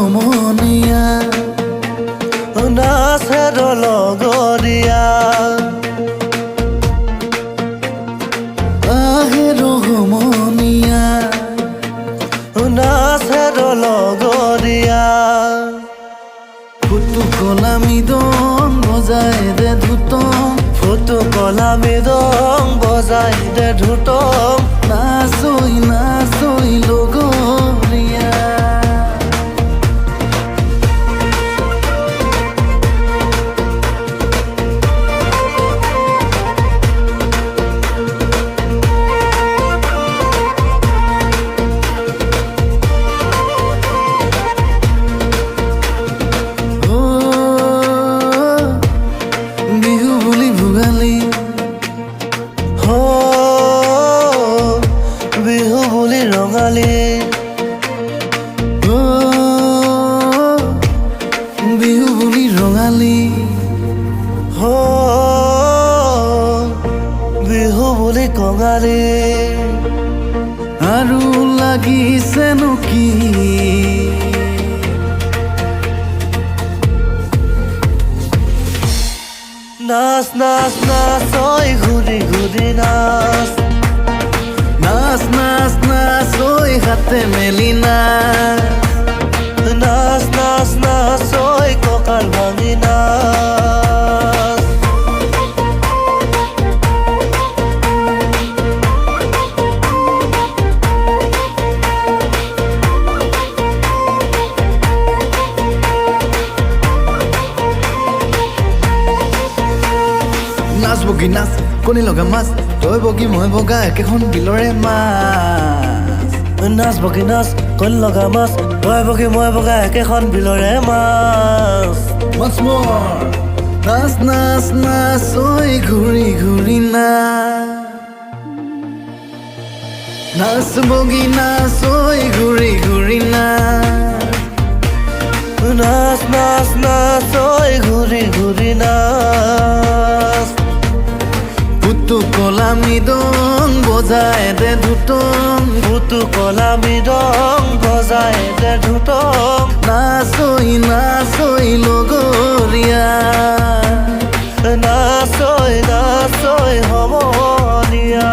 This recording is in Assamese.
সমনীয়া নাচে লগৰীয়া আহে সমনীয়া নাচে লগৰীয়া ফুটু কলা মৃদং বজাই দে ধুতং ফুটু কলা মৃদং বজাই দে ধুতং নাচই নাচই লগৰীয়া বিহু বুলি ৰঙালী বিহু বুলি ৰঙালী বিহু বুলি কঙালী আৰু লাগিছেনো কি নাচ নাচ নাচ ঐ ঘূৰি ঘূৰি নাচ নাচ নাচ নাচ ঐ হাতে মেলি নাচ নাচ নাচ নাচ ঐ কঁকাল ভাঙি নাচ নাচ বগী নাচ কণী লগা মাছ তই বগী মই বগা একেখন বিলৰে মাছ নাচ বগী নাচ কণ লগা মাছ তই বগী মই বগা একেখন বিলৰে মাছ Once more নাচ নাচ নাচ ঐ ঘূৰি ঘূৰি নাচ বগী নাচ ঐ ঘূৰি ঘূৰি নাচ নাচ নাচ ঐ ঘূৰি ঘূৰি নাচ ফুটু কলা মৃদং বজাই দে ধুতং ফুটু কলা মৃদং বজাই দে ধুতং নাচই নাচই লগৰীয়া নাচই নাচই সমনীয়া